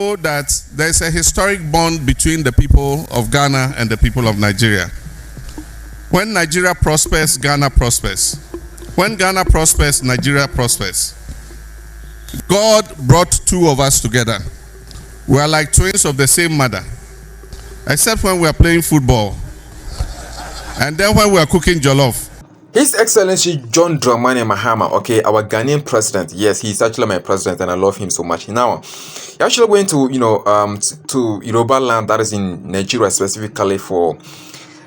that there's a historic bond between the people of Ghana and the people of Nigeria. When Nigeria prospers, Ghana prospers. When Ghana prospers, Nigeria prospers. God brought two of us together. We are like twins of the same mother, except when we are playing football and then when we are cooking jollof. His Excellency John Dramani Mahama, okay, our Ghanaian president. Yes, he's actually my president and I love him so much. Now, he actually went to, to Yoruba land, that is in Nigeria specifically, for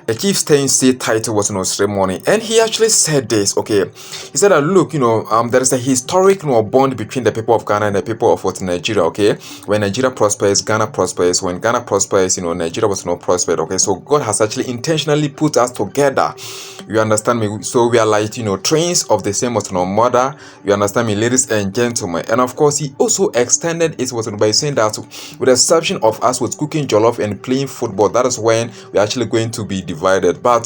a chieftaincy title was ceremony, and he actually said this. Okay, he said that look, there is a historic bond between the people of Ghana and the people of Nigeria. Okay, when Nigeria prospers, Ghana prospers. When Ghana prospers, Nigeria was not prospered. Okay, so God has actually intentionally put us together. You understand me? So we are like twins of the same mother. You understand me, ladies and gentlemen? And of course, he also extended it by saying that with the exception of us with cooking jollof and playing football, that is when we're actually going to be divided. But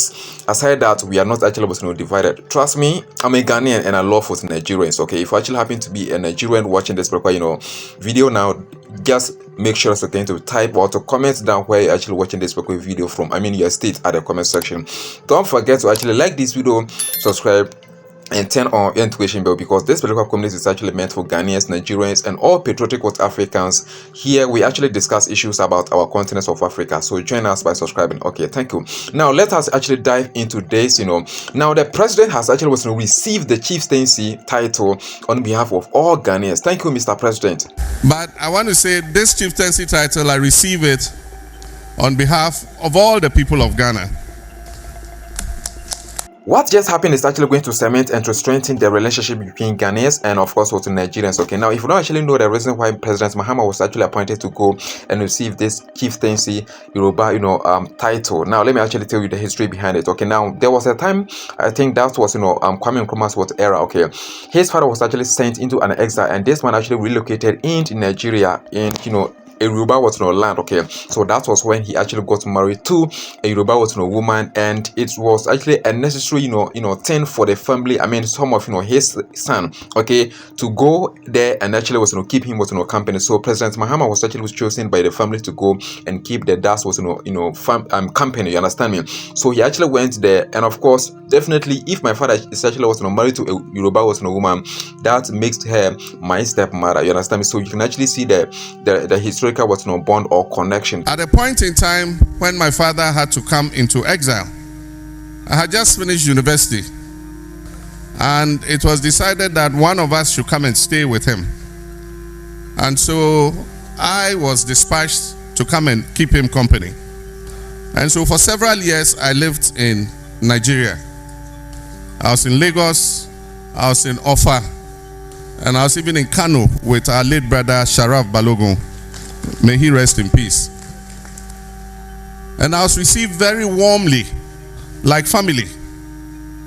aside that, we are not actually divided. Trust me, I'm a Ghanaian and I love Nigerians. Okay, if you actually happen to be a Nigerian watching this video now, just make sure to type or to comment down where you're actually watching this video from. I mean your state at the comment section. Don't forget to actually like this video, subscribe, and turn on notification bell, because this particular community is actually meant for Ghanaians, Nigerians, and all patriotic Africans. Here we actually discuss issues about our continent of Africa. So join us by subscribing. Okay, thank you. Now let us actually dive into this. Now the president has actually received the chieftaincy title on behalf of all Ghanaians. Thank you, Mr. President. But I want to say this chieftaincy title, I receive it on behalf of all the people of Ghana. What just happened is actually going to cement and to strengthen the relationship between Ghanaians and of course also Nigerians. Okay, now if you don't actually know the reason why President Mahama was actually appointed to go and receive this chieftaincy Yoruba title, now let me actually tell you the history behind it. Okay, now there was a time, I think that was Kwame Nkrumah's era. Okay, his father was actually sent into an exile, and this one actually relocated into Nigeria in a Yoruba land. Okay, so that was when he actually got married to a Yoruba woman, and it was actually a necessary thing for the family, I mean some of his son, okay, to go there and actually keep him company. So President Mahama was actually chosen by the family to go and keep the dad's company. You understand me? So he actually went there, and of course definitely if my father is actually married to a Yoruba woman, that makes her my stepmother. You understand me? So you can actually see the history bond or connection. At a point in time when my father had to come into exile, I had just finished university, and it was decided that one of us should come and stay with him. And so I was dispatched to come and keep him company. And so for several years I lived in Nigeria. I was in Lagos, I was in Offa, and I was even in Kano with our late brother Sharaf Balogun. May he rest in peace. And I was received very warmly, like family.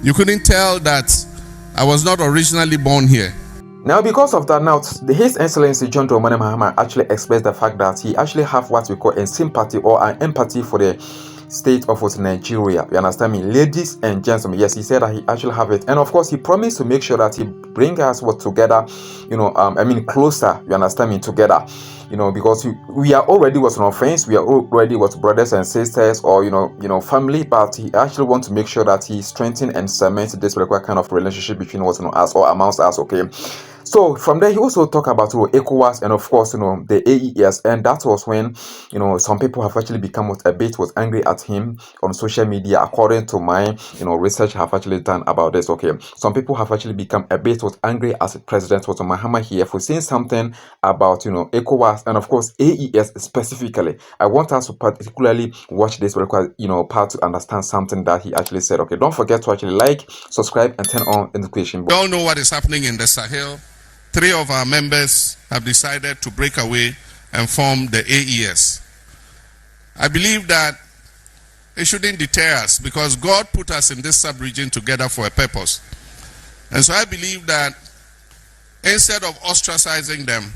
You couldn't tell that I was not originally born here. Now because of that, now His Excellency John Dramani Mahama actually expressed the fact that he actually have what we call a sympathy or an empathy for the state of Nigeria. You understand me, ladies and gentlemen? Yes, he said that he actually have it, and of course he promised to make sure that he bring us together, closer. You understand me? Together, because we are already friends, we are already brothers and sisters, or family. But he actually wants to make sure that he strengthen and cement this particular kind of relationship between us or amongst us. Okay. So from there, he also talked about ECOWAS and of course the AES, and that was when some people have actually become a bit angry at him on social media. According to my research have actually done about this. Okay, some people have actually become a bit angry as President Mahama here for saying something about ECOWAS and of course AES specifically. I want us to particularly watch this part to understand something that he actually said. Okay, don't forget to actually like, subscribe, and turn on notification bell. We all know what is happening in the Sahel. 3 of our members have decided to break away and form the AES. I believe that it shouldn't deter us, because God put us in this sub-region together for a purpose. And so I believe that instead of ostracizing them,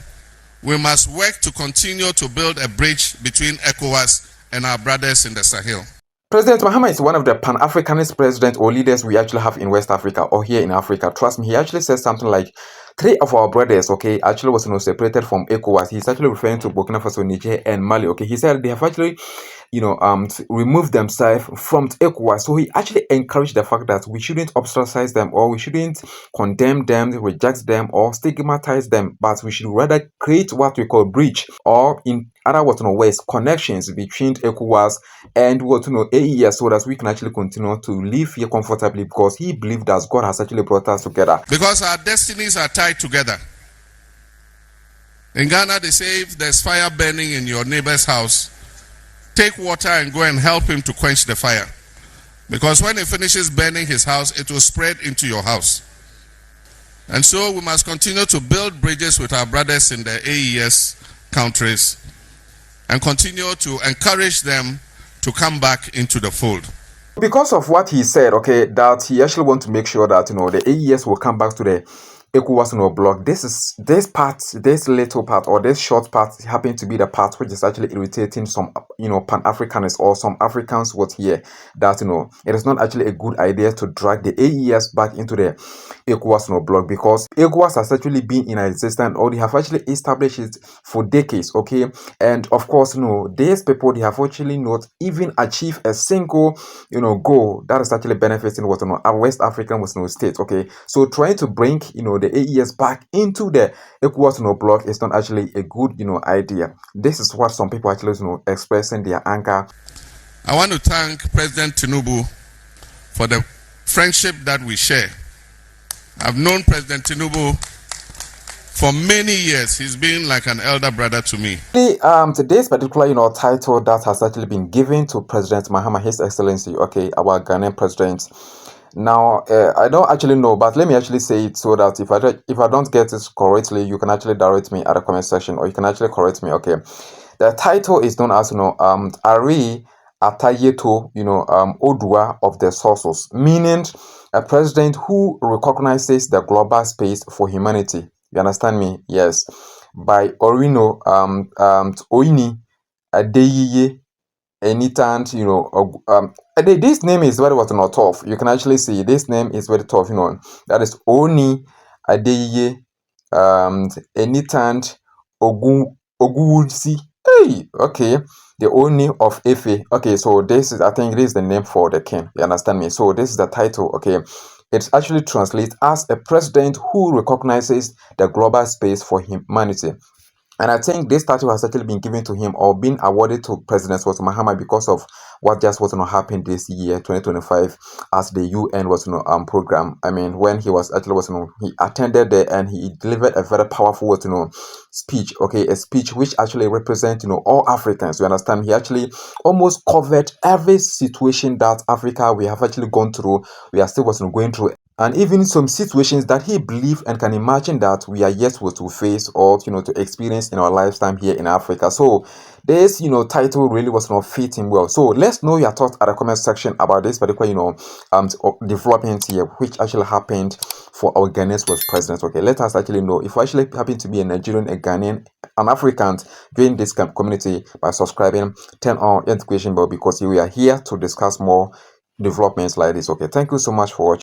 we must work to continue to build a bridge between ECOWAS and our brothers in the Sahel. President Mahama is one of the Pan-Africanist presidents or leaders we actually have in West Africa or here in Africa. Trust me, he actually says something like, three of our brothers, okay, actually was separated from ECOWAS. He's actually referring to Burkina Faso, Niger, and Mali. Okay, he said they have actually remove themselves from ECOWAS. So he actually encouraged the fact that we shouldn't ostracize them, or we shouldn't condemn them, reject them, or stigmatize them, but we should rather create what we call bridge, or in other words, ways, connections between ECOWAS and AES, so that we can actually continue to live here comfortably, because he believed that God has actually brought us together. Because our destinies are tied together. In Ghana, they say if there's fire burning in your neighbor's house, take water and go and help him to quench the fire. Because when he finishes burning his house, it will spread into your house. And so we must continue to build bridges with our brothers in the AES countries and continue to encourage them to come back into the fold. Because of what he said, okay, that he actually want to make sure that the AES will come back to the ECOWAS block. This little part, or this short part, happen to be the part which is actually irritating some Pan-Africanists or some Africans would hear that it is not actually a good idea to drag the AES back into the ECOWAS block, because ECOWAS has actually been in existence, or they have actually established it for decades, okay, and of course these people, they have actually not even achieved a single goal that is actually benefiting our West African state, okay. So trying to bring the AES back into the ECOWAS block is not actually a good idea. This is what some people actually expressing their anger. I want to thank President Tinubu for the friendship that we share. I've known President Tinubu for many years. He's been like an elder brother to me. Today's particular title that has actually been given to President Mahama, His Excellency, okay, our Ghanaian president. Now, I don't actually know, but let me actually say it so that if I don't get it correctly, you can actually direct me at the comment section, or you can actually correct me, okay. The title is known as Aare Atayeto Oodua of the Sources, meaning a president who recognizes the global space for humanity. You understand me? Yes. By Ooni Adeyeye Enitan, this name is very tough. You can actually see this name is very tough. That is Ooni Adeyeye Enitan Ogunwusi. Hey, okay, the Ooni of Ife. Okay, so this is, I think this is the name for the king. You understand me? So this is the title. Okay, it actually translates as a president who recognizes the global space for humanity. And I think this title has actually been given to him, or been awarded to President Mahama, because of what just happened this year, 2025, as the UN program. I mean, when he was actually he attended there, and he delivered a very powerful speech. Okay, a speech which actually represents all Africans. You understand? He actually almost covered every situation that Africa we have actually gone through. We are still going through. And even some situations that he believed and can imagine that we are yet to face, or to experience in our lifetime here in Africa. So this title really was not fitting well. So let's know your thoughts at the comment section about this particular development here, which actually happened for our Ghanaians was president. Okay, let us actually know if you actually happen to be a Nigerian, a Ghanaian, an African, join this community by subscribing, turn on notification bell, because we are here to discuss more developments like this. Okay, thank you so much for watching.